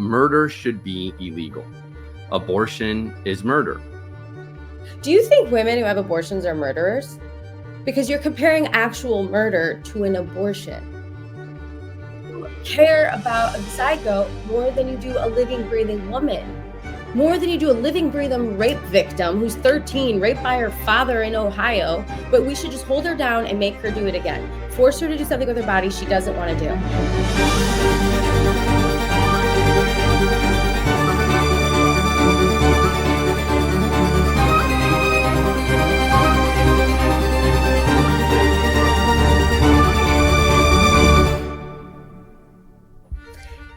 Murder should be illegal. Abortion is murder. Do you think women who have abortions are murderers? Because you're comparing actual murder to an abortion. You care about a zygote more than you do a living, breathing woman. More than you do a living, breathing rape victim who's 13, raped by her father in Ohio, but we should just hold her down and make her do it again. Force her to do something with her body she doesn't want to do.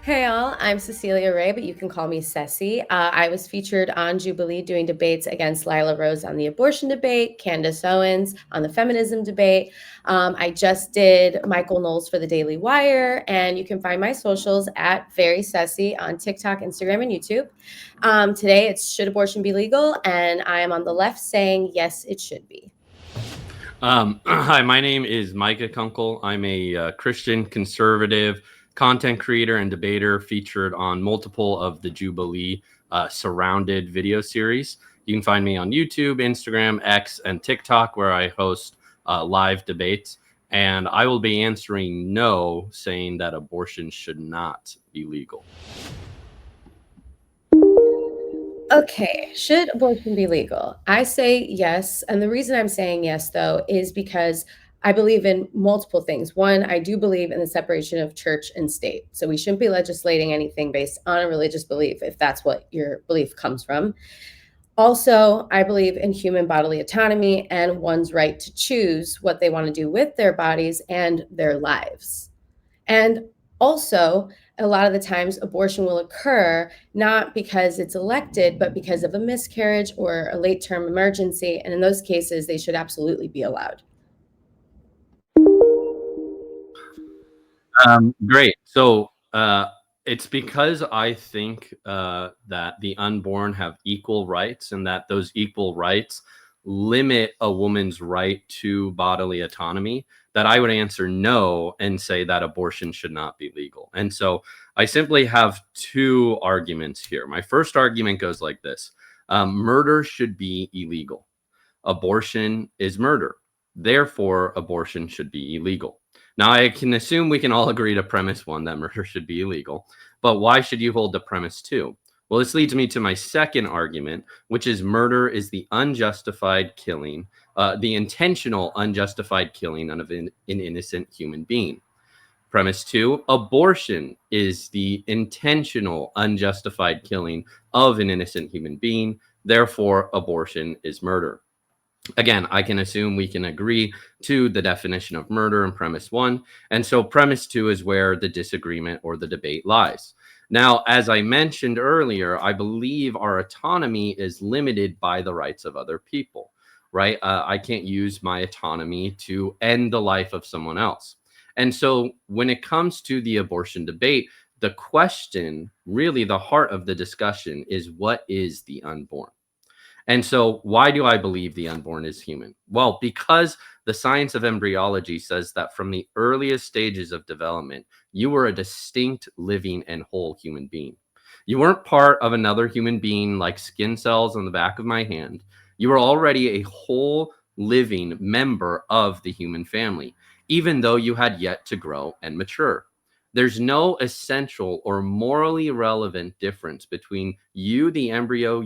Hey all, I'm Cecilia Ray, but you can call me Ceci. I was featured on Jubilee doing debates against Lila Rose on the abortion debate, Candace Owens on the feminism debate. I just did Michael Knowles for the Daily Wire, and you can find my socials at Very Ceci on TikTok, Instagram, and YouTube. Today it's Should Abortion Be Legal? And I am on the left saying yes, it should be. Hi, my name is Micah Kunkle. I'm a Christian conservative content creator and debater featured on multiple of the Jubilee surrounded video series. You can find me on YouTube, Instagram, X, and TikTok, where I host live debates. And I will be answering no, saying that abortion should not be legal. Okay, should abortion be legal? I say yes. And the reason I'm saying yes, though, is because I believe in multiple things. One, I do believe in the separation of church and state. So we shouldn't be legislating anything based on a religious belief, if that's what your belief comes from. Also, I believe in human bodily autonomy and one's right to choose what they want to do with their bodies and their lives. And also, a lot of the times abortion will occur not because it's elected, but because of a miscarriage or a late term emergency. And in those cases, they should absolutely be allowed. Great. So it's because I think that the unborn have equal rights, and that those equal rights limit a woman's right to bodily autonomy, that I would answer no and say that abortion should not be legal. And so I simply have two arguments here. My first argument goes like this. Murder should be illegal. Abortion is murder. Therefore, abortion should be illegal. Now, I can assume we can all agree to premise one, that murder should be illegal. But why should you hold to premise two? Well, this leads me to my second argument, which is murder is the unjustified killing, the intentional unjustified killing of an innocent human being. Premise two, abortion is the intentional unjustified killing of an innocent human being. Therefore, abortion is murder. Again, I can assume we can agree to the definition of murder in premise one. And so premise two is where the disagreement or the debate lies. Now, as I mentioned earlier, I believe our autonomy is limited by the rights of other people, right? I can't use my autonomy to end the life of someone else. And so when it comes to the abortion debate, the question, really the heart of the discussion, is what is the unborn? And so why do I believe the unborn is human? Well, because the science of embryology says that from the earliest stages of development, you were a distinct, living, and whole human being. You weren't part of another human being like skin cells on the back of my hand. You were already a whole, living member of the human family, even though you had yet to grow and mature. There's no essential or morally relevant difference between you, the embryo,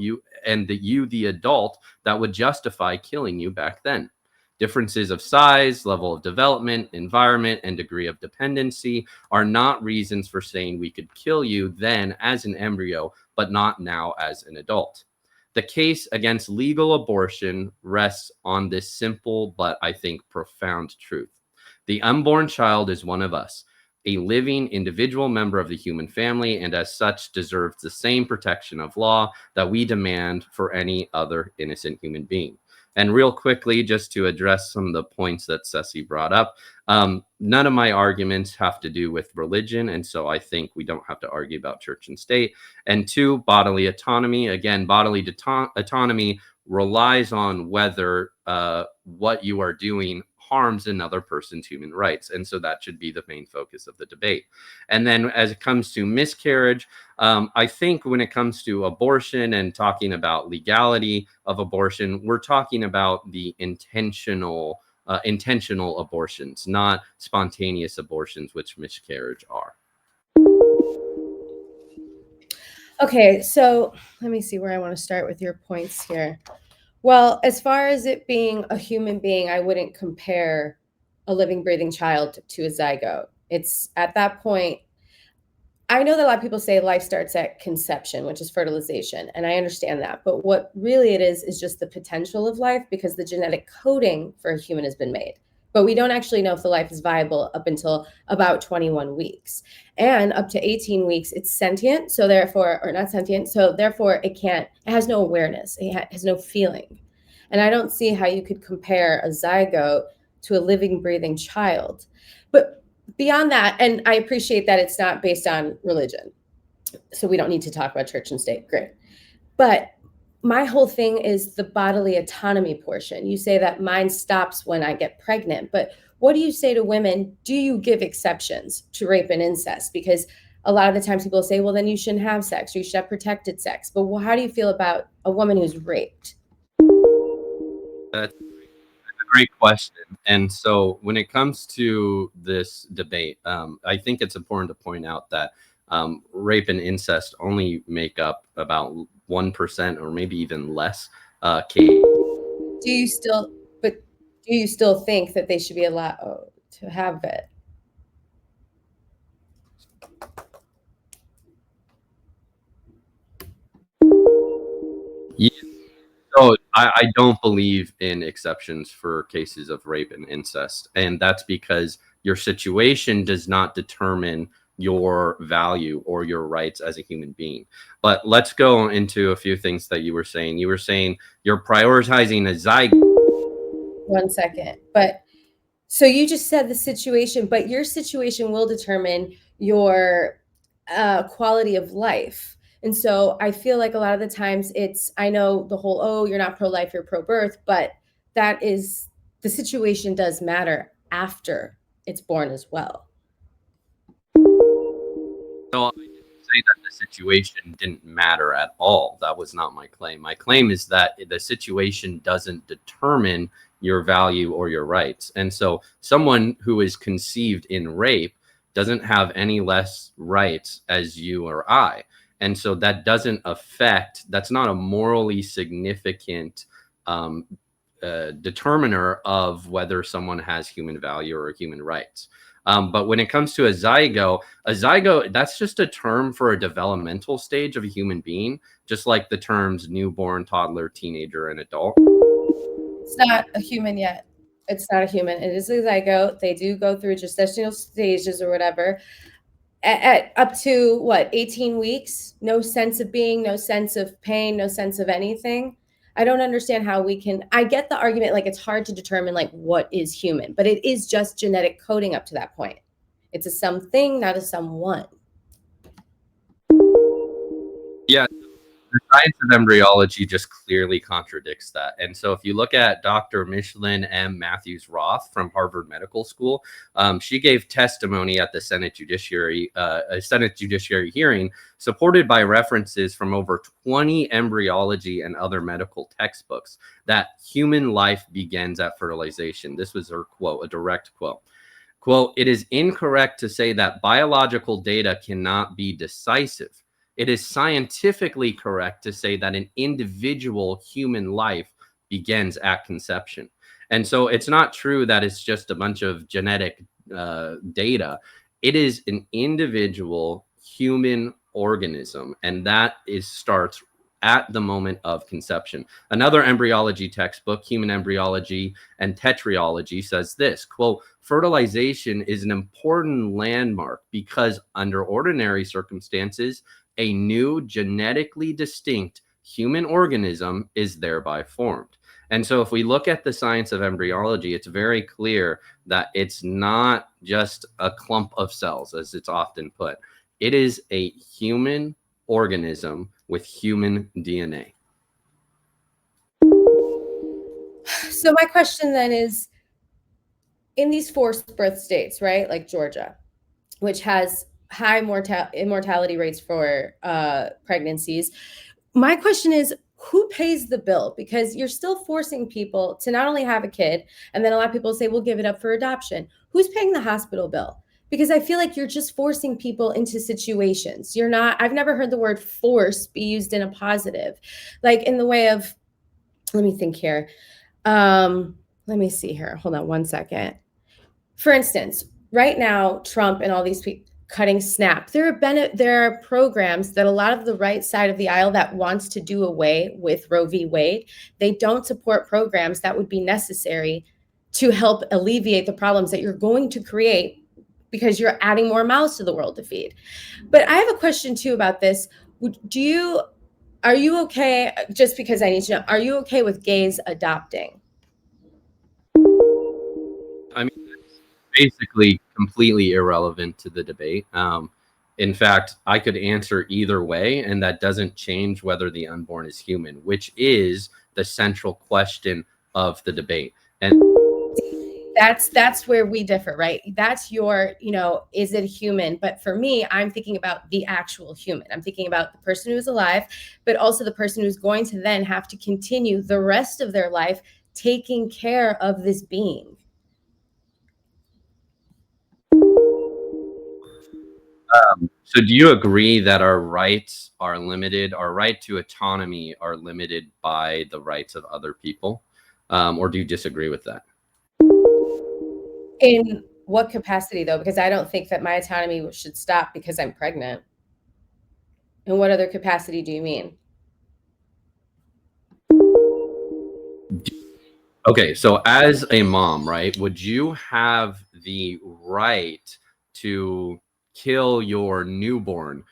and the adult, that would justify killing you back then. Differences of size, level of development, environment, and degree of dependency are not reasons for saying we could kill you then as an embryo, but not now as an adult. The case against legal abortion rests on this simple but I think profound truth. The unborn child is one of us, a living individual member of the human family, and as such deserves the same protection of law that we demand for any other innocent human being. And real quickly, just to address some of the points that Ceci brought up, none of my arguments have to do with religion, and so I think we don't have to argue about church and state. And two, bodily autonomy. Again, bodily autonomy relies on whether what you are doing harms another person's human rights. And so that should be the main focus of the debate. And then as it comes to miscarriage, I think when it comes to abortion and talking about legality of abortion, we're talking about the intentional abortions, not spontaneous abortions, which miscarriage are. Okay, so let me see where I want to start with your points here. Well, as far as it being a human being, I wouldn't compare a living, breathing child to a zygote. It's at that point, I know that a lot of people say life starts at conception, which is fertilization, and I understand that. But what really it is just the potential of life because the genetic coding for a human has been made. But we don't actually know if the life is viable up until about 21 weeks. And up to 18 weeks, it's sentient. So therefore, or not sentient. So therefore, it has no awareness. It has no feeling. And I don't see how you could compare a zygote to a living, breathing child. But beyond that, and I appreciate that it's not based on religion. So we don't need to talk about church and state. Great. But my whole thing is the bodily autonomy portion. You say that mine stops when I get pregnant, but what do you say to women? Do you give exceptions to rape and incest? Because a lot of the times people say, well, then you shouldn't have sex or you should have protected sex. But how do you feel about a woman who's raped? That's a great question. And so when it comes to this debate, I think it's important to point out that rape and incest only make up about 1% or maybe even less case. Do you still think that they should be allowed to have it? Yeah. So I don't believe in exceptions for cases of rape and incest. And that's because your situation does not determine your value or your rights as a human being. But let's go into a few things that you were saying. You were saying you're prioritizing a zygote. 1 second. But so you just said the situation, but your situation will determine your quality of life. And so I feel like a lot of the times I know the whole, oh, you're not pro-life, you're pro-birth, but the situation does matter after it's born as well. So I didn't say that the situation didn't matter at all. That was not my claim. My claim is that the situation doesn't determine your value or your rights. And so someone who is conceived in rape doesn't have any less rights as you or I. And so that that's not a morally significant determiner of whether someone has human value or human rights. But when it comes to a zygote, that's just a term for a developmental stage of a human being, just like the terms newborn, toddler, teenager, and adult. It's not a human yet. It's not a human. It is a zygote. They do go through gestational stages or whatever. At up to what, 18 weeks? No sense of being, no sense of pain, no sense of anything. I don't understand how I get the argument, like it's hard to determine like what is human, but it is just genetic coding up to that point. It's a something, not a someone. Yeah. The science of embryology just clearly contradicts that. And so if you look at Dr. Michelin M. Matthews Roth from Harvard Medical School, she gave testimony at the Senate Judiciary hearing supported by references from over 20 embryology and other medical textbooks that human life begins at fertilization. This was her quote, a direct quote. Quote, "It is incorrect to say that biological data cannot be decisive. It is scientifically correct to say that an individual human life begins at conception." And so it's not true that it's just a bunch of genetic data. It is an individual human organism, and that starts at the moment of conception. Another embryology textbook, Human Embryology and Tetralogy, says this, quote, "Fertilization is an important landmark because under ordinary circumstances, a new genetically distinct human organism is thereby formed." And so if we look at the science of embryology, it's very clear that it's not just a clump of cells, as it's often put. It is a human organism with human DNA. So my question then is, in these forced birth states, right, like Georgia, which has high immortality rates for pregnancies. My question is, who pays the bill? Because you're still forcing people to not only have a kid, and then a lot of people say, we'll give it up for adoption. Who's paying the hospital bill? Because I feel like you're just forcing people into situations. You're not, I've never heard the word force be used in a positive, like in the way of, let me think here. Let me see here. Hold on one second. For instance, right now, Trump and all these people cutting SNAP. There are programs that a lot of the right side of the aisle that wants to do away with Roe v. Wade, they don't support programs that would be necessary to help alleviate the problems that you're going to create because you're adding more mouths to the world to feed. But I have a question too about this. Are you okay, just because I need to know, are you okay with gays adopting? I mean, it's basically completely irrelevant to the debate. In fact, I could answer either way, and that doesn't change whether the unborn is human, which is the central question of the debate. And that's where we differ, right? That's your, is it human? But for me, I'm thinking about the actual human. I'm thinking about the person who's alive, but also the person who's going to then have to continue the rest of their life taking care of this being. So do you agree that our rights are limited, our right to autonomy are limited by the rights of other people? Or do you disagree with that? In what capacity, though? Because I don't think that my autonomy should stop because I'm pregnant. In what other capacity do you mean? Okay, so as a mom, right, would you have the right to kill your newborn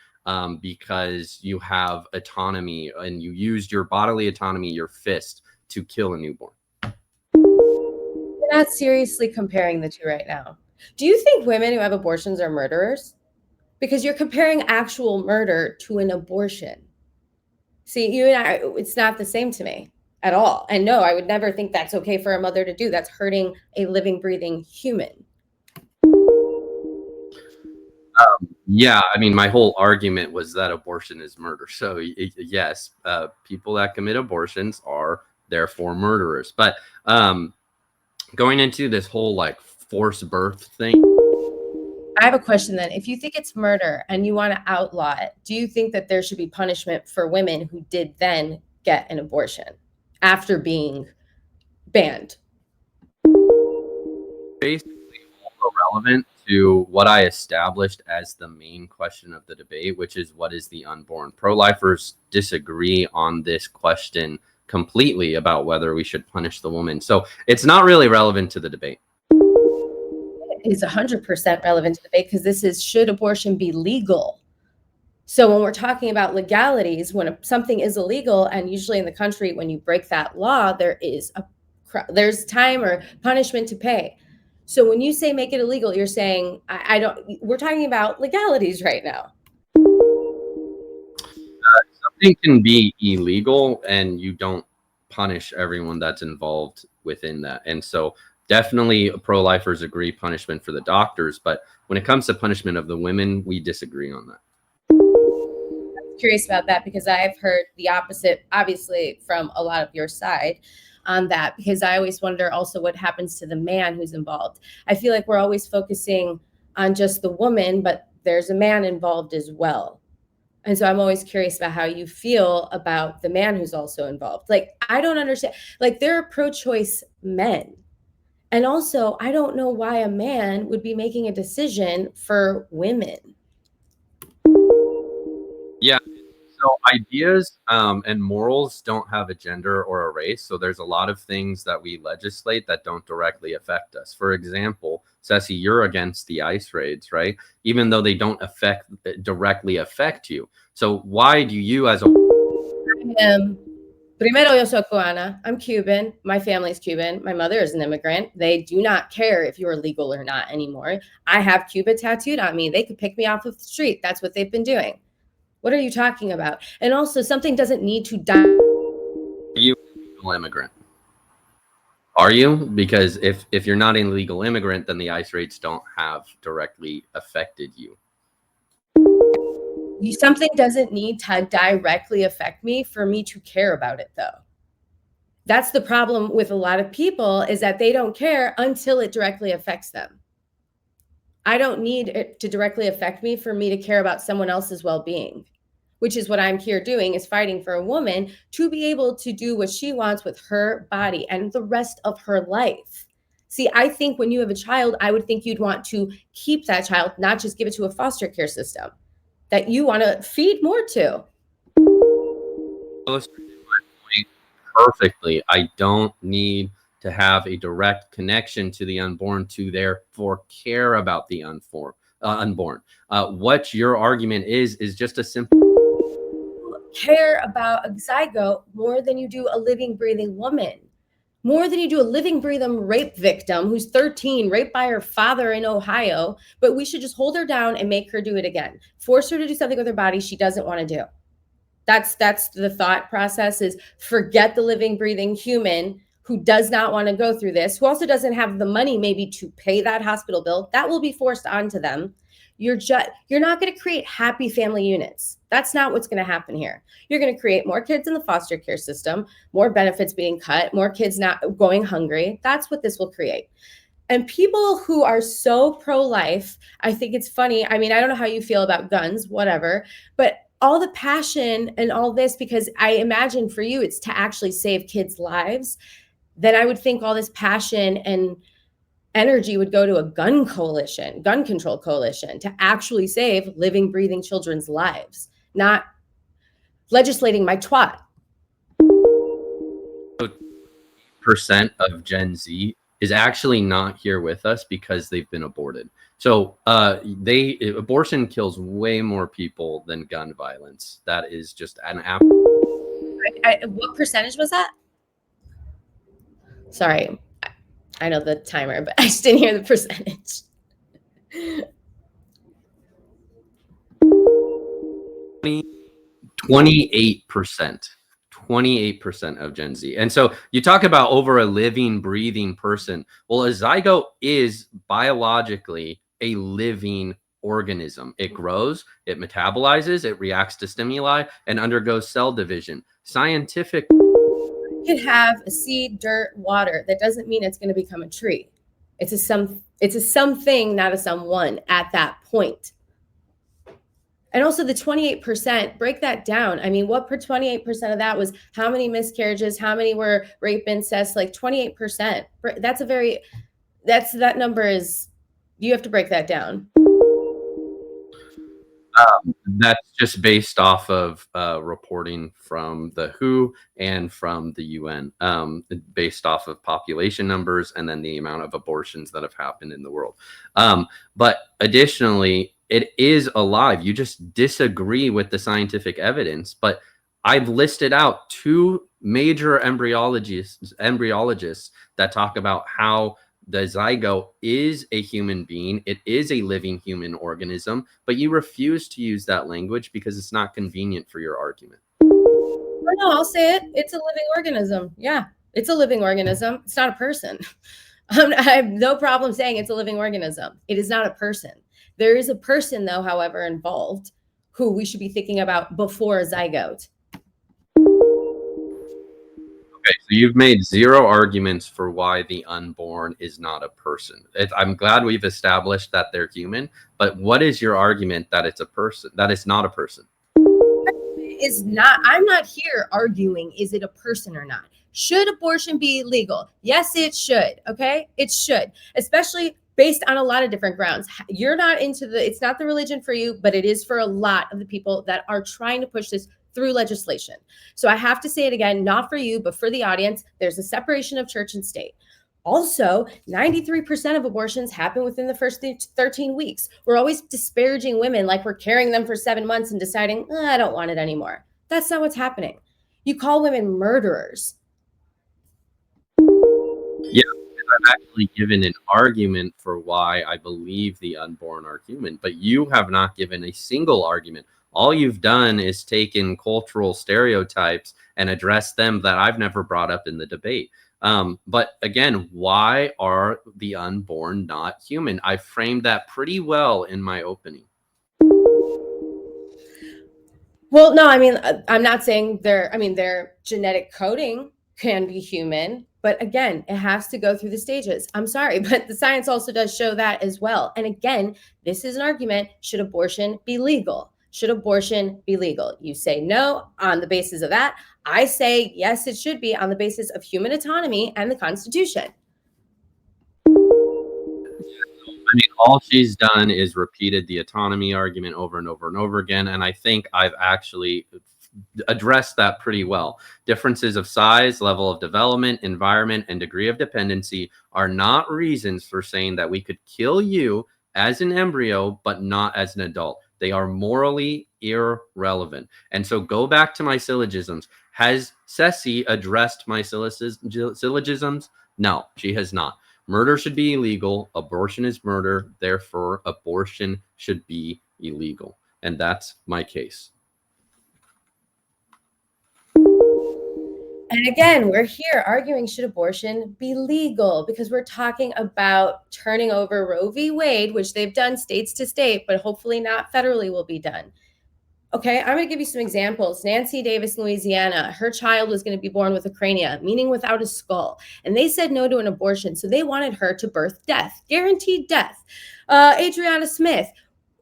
because you have autonomy and you used your bodily autonomy, your fist, to kill a newborn? We're not seriously comparing the two right now. Do you think women who have abortions are murderers? Because you're comparing actual murder to an abortion. See, you and I, it's not the same to me at all. And no, I would never think that's okay for a mother to do. That's hurting a living, breathing human. Yeah, I mean, my whole argument was that abortion is murder. So yes, people that commit abortions are therefore murderers. But going into this whole like forced birth thing, I have a question then. If you think it's murder and you want to outlaw it, do you think that there should be punishment for women who did then get an abortion after being banned? basically also relevant to what I established as the main question of the debate, which is what is the unborn? Pro-lifers disagree on this question completely about whether we should punish the woman. So it's not really relevant to the debate. Is 100% relevant to the debate because this is, should abortion be legal? So when we're talking about legalities, when something is illegal, and usually in the country, when you break that law, there's time or punishment to pay. So when you say make it illegal, you're saying, I don't, we're talking about legalities right now. Something can be illegal and you don't punish everyone that's involved within that. And so definitely pro-lifers agree punishment for the doctors, but when it comes to punishment of the women, we disagree on that. I'm curious about that because I've heard the opposite, obviously, from a lot of your side on that, because I always wonder also what happens to the man who's involved. I feel like we're always focusing on just the woman, but there's a man involved as well. And so I'm always curious about how you feel about the man who's also involved. Like, I don't understand. Like, there are pro-choice men. And also, I don't know why a man would be making a decision for women. Yeah. So ideas and morals don't have a gender or a race. So there's a lot of things that we legislate that don't directly affect us. For example, Ceci, you're against the ICE raids, right? Even though they don't directly affect you. So why do you as a... Primero, yo soy cubana. I'm Cuban. My family's Cuban. My mother is an immigrant. They do not care if you're legal or not anymore. I have Cuba tattooed on me. They could pick me off of the street. That's what they've been doing. What are you talking about? And also, something doesn't need to die. You immigrant. Are you? Because if you're not an illegal immigrant, then the ICE raids don't have directly affected you. Something doesn't need to directly affect me for me to care about it, though. That's the problem with a lot of people, is that they don't care until it directly affects them. I don't need it to directly affect me for me to care about someone else's well-being, which is what I'm here doing, is fighting for a woman to be able to do what she wants with her body and the rest of her life. See, I think when you have a child, I would think you'd want to keep that child, not just give it to a foster care system that you want to feed more to. Illustrated my point perfectly. I don't need to have a direct connection to the unborn to therefore care about the unborn. What your argument is just a simple care about a zygote more than you do a living, breathing woman, more than you do a living, breathing rape victim who's 13, raped by her father in Ohio. But we should just hold her down and make her do it again. Force her to do something with her body she doesn't want to do. That's the thought process, is forget the living, breathing human who does not want to go through this, who also doesn't have the money maybe to pay that hospital bill. That will be forced onto them. You're not going to create happy family units. That's not what's going to happen here. You're going to create more kids in the foster care system, more benefits being cut, more kids not going hungry. That's what this will create. And people who are so pro-life, I think it's funny. I mean, I don't know how you feel about guns, whatever, but all the passion and all this, because I imagine for you, it's to actually save kids' lives. Then I would think all this passion and energy would go to a gun control coalition, to actually save living, breathing children's lives, not legislating my twat. Percent of Gen Z is actually not here with us because they've been aborted. So abortion kills way more people than gun violence. That is just an what percentage was that? Sorry, I know the timer, but I just didn't hear the percentage. 28%. 28% of Gen Z. And so you talk about over a living, breathing person. Well, a zygote is biologically a living organism. It grows, it metabolizes, it reacts to stimuli, and undergoes cell division. Scientific. You could have a seed, dirt, water. That doesn't mean it's going to become a tree. It's a something, not a someone at that point. And also the 28%, break that down. I mean, what per 28% of that was how many miscarriages, how many were rape, incest, like 28%. That number is, you have to break that down. That's just based off of reporting from the WHO and from the UN, based off of population numbers and then the amount of abortions that have happened in the world. But additionally, it is alive. You just disagree with the scientific evidence. But I've listed out two major embryologists that talk about how the zygote is a human being. It is a living human organism, but you refuse to use that language because it's not convenient for your argument. No, I'll say it. It's a living organism. Yeah, it's a living organism. It's not a person. I have no problem saying it's a living organism. It is not a person. There is a person, though, however, involved, who we should be thinking about before a zygote. Okay, so you've made zero arguments for why the unborn is not a person. I'm glad we've established that they're human, but what is your argument that it's a person, that it's not a person? I'm not here arguing, is it a person or not? Should abortion be legal? Yes, it should. Okay, it should, especially based on a lot of different grounds. You're not it's not the religion for you, but it is for a lot of the people that are trying to push this through legislation. So I have to say it again, not for you, but for the audience. There's a separation of church and state. Also, 93% of abortions happen within the first 13 weeks. We're always disparaging women like we're carrying them for 7 months and deciding, I don't want it anymore. That's not what's happening. You call women murderers. Yeah, I've actually given an argument for why I believe the unborn are human, but you have not given a single argument. All you've done is taken cultural stereotypes and addressed them that I've never brought up in the debate. But again, why are the unborn not human? I framed that pretty well in my opening. Well, no, I mean, I'm not saying their genetic coding can be human, but again, it has to go through the stages. I'm sorry, but the science also does show that as well. And again, this is an argument: should abortion be legal? Should abortion be legal? You say no on the basis of that. I say yes, it should be on the basis of human autonomy and the Constitution. I mean, all she's done is repeated the autonomy argument over and over and over again. And I think I've actually addressed that pretty well. Differences of size, level of development, environment, and degree of dependency are not reasons for saying that we could kill you as an embryo, but not as an adult. They are morally irrelevant. And so go back to my syllogisms. Has Ceci addressed my syllogisms? No, she has not. Murder should be illegal. Abortion is murder. Therefore, abortion should be illegal. And that's my case. And again, we're here arguing, should abortion be legal? Because we're talking about turning over Roe v. Wade, which they've done states to state, but hopefully not federally will be done. Okay, I'm going to give you some examples. Nancy Davis, Louisiana, her child was going to be born with a crania, meaning without a skull. And they said no to an abortion, so they wanted her to birth death, guaranteed death. Adriana Smith,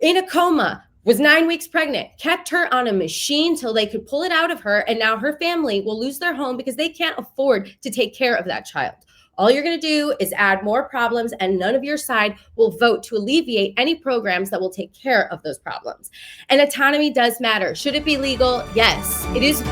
in a coma, was 9 weeks pregnant, kept her on a machine till they could pull it out of her, and now her family will lose their home because they can't afford to take care of that child. All you're going to do is add more problems, and none of your side will vote to alleviate any programs that will take care of those problems. And autonomy does matter. Should it be legal? Yes. It is